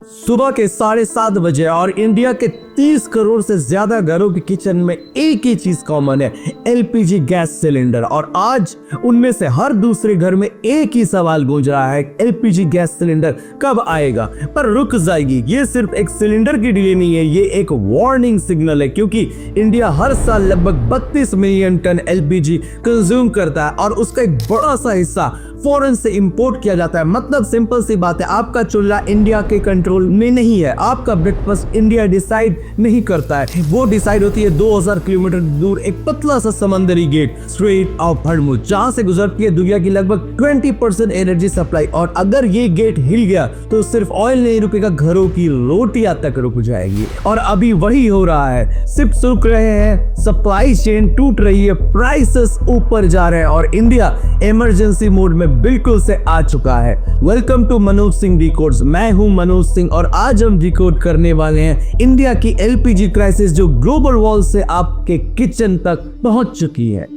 सुबह के 7:30 बजे और इंडिया के 30 करोड़ से ज्यादा घरों के किचन में एक ही चीज कॉमन है, एलपीजी गैस सिलेंडर। और आज उनमें से हर दूसरे घर में एक ही सवाल गूंज रहा है, एलपीजी गैस सिलेंडर कब आएगा। पर रुक जाएगी, ये सिर्फ एक सिलेंडर की डिले नहीं है, ये एक वार्निंग सिग्नल है, क्योंकि इंडिया हर साल लगभग 32 मिलियन टन एलपीजी कंज्यूम करता है और उसका एक बड़ा सा हिस्सा फॉरेन से इंपोर्ट किया जाता है। मतलब सिंपल सी बात है, आपका चूल्हा इंडिया के कंट्रोल में नहीं है, आपका ब्रेकफास्ट इंडिया डिसाइड नहीं करता है, वो डिसाइड होती है 2000 किलोमीटर दूर एक पतला सा समंदरी गेट, स्ट्रेट ऑफ हॉर्मुज़, जहां से गुजरती है दुनिया की लगभग 20% एनर्जी सप्लाई। और अगर ये गेट हिल गया तो सिर्फ ऑयल नहीं रुकेगा, घरों की रोटियां तक रुक जाएगी। और अभी वही हो रहा है, शिप्स रुक रहे हैं, सप्लाई चेन टूट रही है, प्राइसेस ऊपर जा रहे हैं और इंडिया इमरजेंसी मोड में बिल्कुल से आ चुका है। Welcome to Manoj Singh decodes, मैं हूं मनोज सिंह और आज हम डिकोड करने वाले हैं इंडिया की एलपीजी क्राइसिस जो ग्लोबल वॉर से आपके किचन तक पहुंच चुकी है।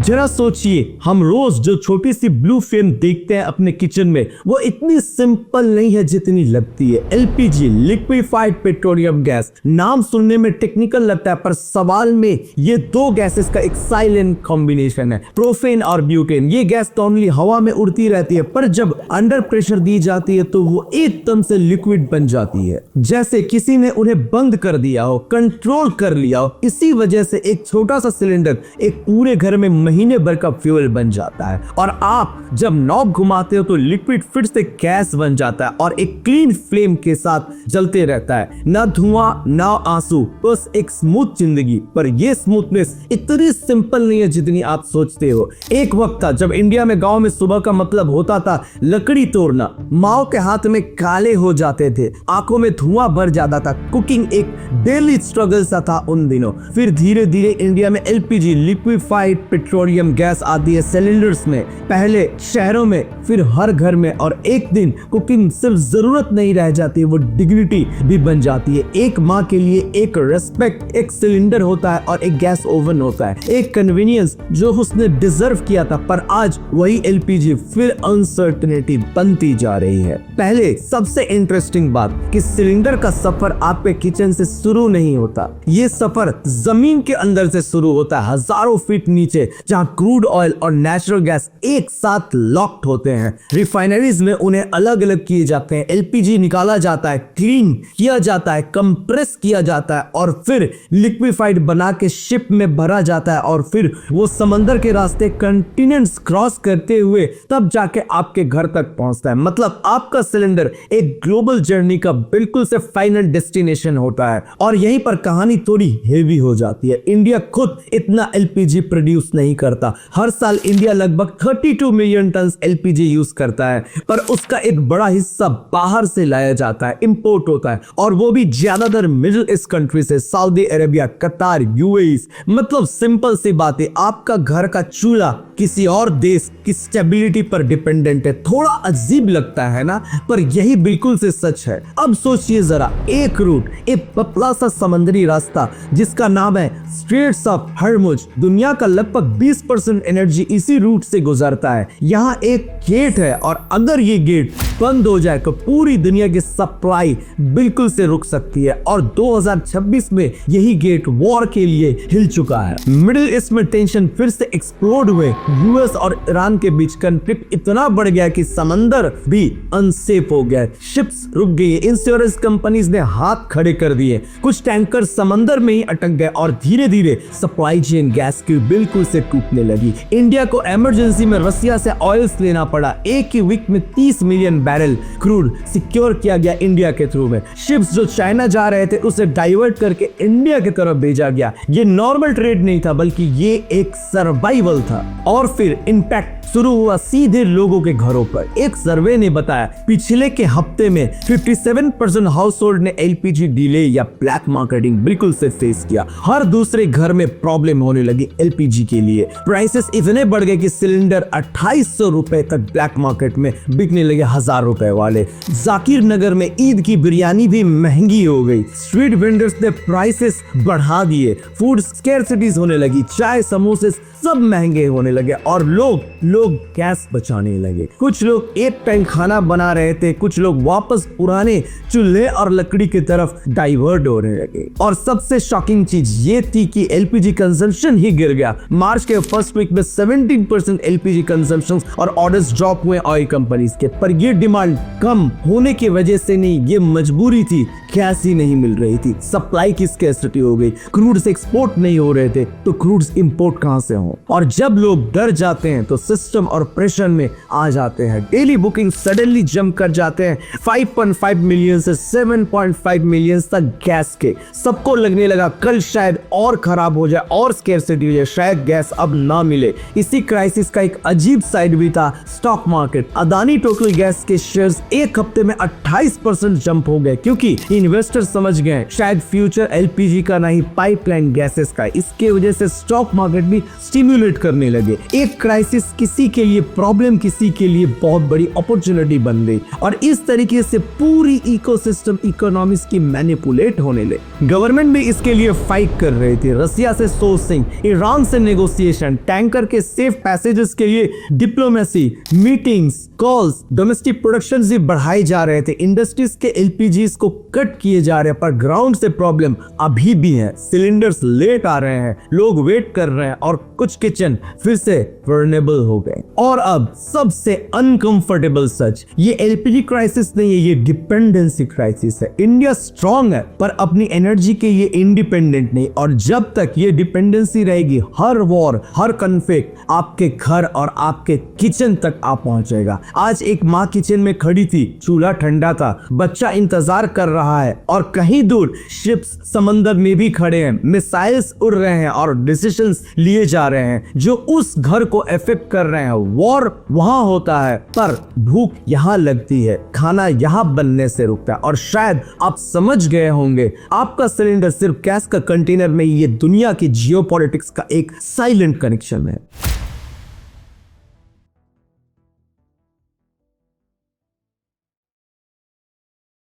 जरा सोचिए, हम रोज जो छोटी सी ब्लू फ्लेम देखते हैं अपने किचन में, वो इतनी सिंपल नहीं है जितनी लगती है। एलपीजी, लिक्विफाइड पेट्रोलियम गैस, नाम सुनने में टेक्निकल लगता है पर सवाल में ये दो गैसेस का एक साइलेंट कॉम्बिनेशन है, प्रोपेन और ब्यूटेन। ये गैस तो ओनली हवा में उड़ती रहती है, पर जब अंडर प्रेशर दी जाती है तो वो एकदम से लिक्विड बन जाती है, जैसे किसी ने उन्हें बंद कर दिया हो, कंट्रोल कर लिया हो। इसी वजह से एक छोटा सा सिलेंडर एक पूरे घर में महीने भर का फ्यूल बन जाता है। और आप जब नॉब घुमाते हो तो लिक्विड फिर से गैस बन जाता है और एक क्लीन फ्लेम के साथ जलते रहता है, ना धुआं ना आंसू, बस एक स्मूथ जिंदगी। पर ये स्मूथनेस इतनी सिंपल नहीं है जितनी आप सोचते हो। एक वक्त था जब इंडिया में गांव में सुबह का मतलब होता था लकड़ी तोड़ना, माओ के हाथ में काले हो जाते थे, आंखों में धुआं भर जाता था, कुकिंग एक डेली स्ट्रगल सा था उन दिनों। फिर धीरे धीरे इंडिया में एलपीजी, लिक्विफाइड पेट्रोलियम गैस आती है सिलेंडर्स में, पहले शहरों में, फिर हर घर में। और एक दिन कुकिंग सिर्फ जरूरत नहीं रह जाती, वो डिग्निटी भी बन जाती है। एक माँ के लिए एक रेस्पेक्ट एक सिलेंडर होता है और एक गैस ओवन होता है, एक कन्वीनियंस जो उसने डिजर्व किया था। पर आज वही एलपीजी फिर अनसर्टेनिटी बनती जा रही है। पहले सबसे इंटरेस्टिंग बात कि सिलेंडर का सफर आपके किचन से शुरू नहीं होता, ये सफर जमीन के अंदर से शुरू होता है, हजारों फीट नीचे, जहां क्रूड ऑयल और नेचुरल गैस एक साथ लॉक्ड होते हैं। रिफाइनरीज में उन्हें अलग अलग किए जाते हैं, एलपीजी निकाला जाता है, क्लीन किया जाता है, कंप्रेस किया जाता है और फिर लिक्विफाइड बना के शिप में भरा जाता है और फिर वो समंदर के रास्ते कंटिनेंट्स क्रॉस करते हुए तब जाके आपके घर तक पहुंचता है। मतलब आपका सिलेंडर एक ग्लोबल जर्नी का बिल्कुल से फाइनल डेस्टिनेशन होता है। और यहीं पर कहानी थोड़ी हेवी हो जाती है। इंडिया खुद इतना एलपीजी प्रोड्यूस नहीं करता। हर साल इंडिया लगभग 32 मिलियन टन एलपीजी यूज करता है, पर उसका एक बड़ा हिस्सा बाहर से लाया जाता है, इंपोर्ट होता है, और वो भी ज्यादातर मिडिल ईस्ट कंट्री से, सऊदी अरेबिया, कतार, यूएई। मतलब सिंपल सी बात है, आपका घर का चूल्हा किसी और देश की स्टेबिलिटी पर डिपेंडेंट है। थोड़ा अजीब लगता है ना, पर यही बिल्कुल से सच है। अब सोचिए जरा, एक रूट, एक पतला सा समंदरी रास्ता जिसका नाम है स्ट्रेट्स ऑफ हॉर्मुज़, दुनिया का लगभग 20% एनर्जी इसी रूट से गुजरता है। यहाँ एक गेट है और अगर ये गेट बंद हो जाए तो पूरी दुनिया की सप्लाई बिल्कुल से रुक सकती है। और 2026 में यही गेट वॉर के लिए हिल चुका है। मिडिल ईस्ट में टेंशन फिर से एक्सप्लोड हुए, यूएस और ईरान के बीच कॉन्फ्लिक्ट इतना बढ़ गया कि समंदर भी अनसेफ हो गया, शिप्स रुक गई, इंश्योरेंस कंपनीज ने हाथ खड़े कर दिए, कुछ टैंकर समंदर में ही अटक गए और धीरे धीरे सप्लाई चेन गैस की बिल्कुल से टूटने लगी। इंडिया को इमरजेंसी में रसिया से ऑयल्स लेना पड़ा। एक ही वीक में 30 मिलियन बैरल क्रूड सिक्योर किया गया इंडिया के थ्रू में। शिप्स जो चाइना जा रहे थे उसे डाइवर्ट करके इंडिया की तरफ भेजा गया। ये नॉर्मल ट्रेड नहीं था, बल्कि ये एक सर्वाइवल था। और फिर इम्पैक्ट शुरू हुआ सीधे लोगों के घरों पर। एक सर्वे ने बताया पिछले के हफ्ते में 57% हाउस होल्ड ने एलपीजी डिले या ब्लैक मार्केटिंग बिल्कुल से फेस किया। हर दूसरे घर में प्रॉब्लम होने लगी एलपीजी के लिए। प्राइसेस इतने बढ़ गए कि सिलेंडर 2800 रुपए तक ब्लैक मार्केट में बिकने लगे 1000 रुपए वाले। जाकिर नगर में ईद की बिरयानी भी महंगी हो गई। स्ट्रीट वेंडर्स ने प्राइसेस बढ़ा दिए। फूड स्कैरसिटीज होने लगी। चाय समोसे सब महंगे होने लगे और लोग गैस बचाने लगे। कुछ लोग एक टाइम खाना बना रहे थे, कुछ लोग वापस पुराने चूल्हे और लकड़ी की तरफ डाइवर्ट होने लगे। और सबसे शॉकिंग चीज ये थी कि एलपीजी कंजम्पशन ही गिर गया। मार्च के फर्स्ट वीक में 17% एलपीजी कंजम्पशन और ऑर्डर्स ड्रॉप हुए ऑयल कंपनीज के। पर ये डिमांड कम होने की वजह से नहीं, ये मजबूरी थी। गैस ही नहीं मिल रही थी, सप्लाई की स्कैरसिटी हो गई, क्रूड्स एक्सपोर्ट नहीं हो रहे थे, तो क्रूड्स इंपोर्ट कहां से हो। और जब लोग डर जाते हैं तो सिस्टम और प्रेशर में आ जाते हैं। डेली बुकिंग सडनली जंप कर जाते हैं 5.5 मिलियन से 7.5 मिलियन तक गैस के। सबको लगने लगा कल शायद और खराब हो जाए और स्कैरसिटी हो जाए, शायद गैस अब ना मिले। इसी क्राइसिस का एक अजीब साइड भी था stock market. Adani total gas के शेयर्स एक हफ्ते में 28% जंप हो गए क्योंकि इन्वेस्टर समझ गए शायद फ्यूचर एलपीजी का नहीं पाइपलाइन गैसेस का। इसके वजह से स्टॉक मार्केट भी स्टिमुलेट करने लगे। एक क्राइसिस किसी के लिए प्रॉब्लम, किसी के लिए बहुत बड़ी अपॉर्चुनिटी बन गई और इस तरीके से पूरी इकोसिस्टम इकोनॉमिक्स की मैनिपुलेट होने लगी। गवर्नमेंट भी इसके लिए फाइट कर रही थी। रसिया से सोर्सिंग, ईरान से नेगोशिएशन, टैंकर के सेफ पैसेजेस के लिए diplomacy, meetings, calls, domestic production भी बढ़ाए जा रहे थे। इंडस्ट्रीज के एलपीजी को कट किए जा रहे हैं, पर ग्राउंड से प्रॉब्लम अभी भी है। सिलेंडर्स लेट आ रहे हैं, लोग वेट कर रहे हैं और कुछ किचन फिर से वल्नरेबल हो गए। और अब सबसे अनकंफर्टेबल सच, ये एलपीजी क्राइसिस नहीं है, ये डिपेंडेंसी क्राइसिस है। इंडिया स्ट्रांग है पर अपनी एनर्जी के ये इंडिपेंडेंट नहीं, और जब तक ये डिपेंडेंसी रहेगी हर वॉर, हर कन्फ्लिक्ट आपके घर और आपके किचन तक आ पहुंचेगा। आज एक माँ किचन में खड़ी थी, चूल्हा ठंडा था, बच्चा इंतजार कर रहा है और कहीं दूर शिप्स समंदर में भी खड़े हैं, मिसाइल्स उड़ रहे हैं और डिसीजंस लिए जा रहे हैं जो उस घर को इफेक्ट कर रहे हैं। वॉर वहां होता है पर भूख यहां लगती है, खाना यहां बनने से रुकता है। और शायद आप समझ गए होंगे आपका सिलेंडर सिर्फ गैस का कंटेनर में ये दुनिया की जियोपॉलिटिक्स का एक साइलेंट कनेक्शन है।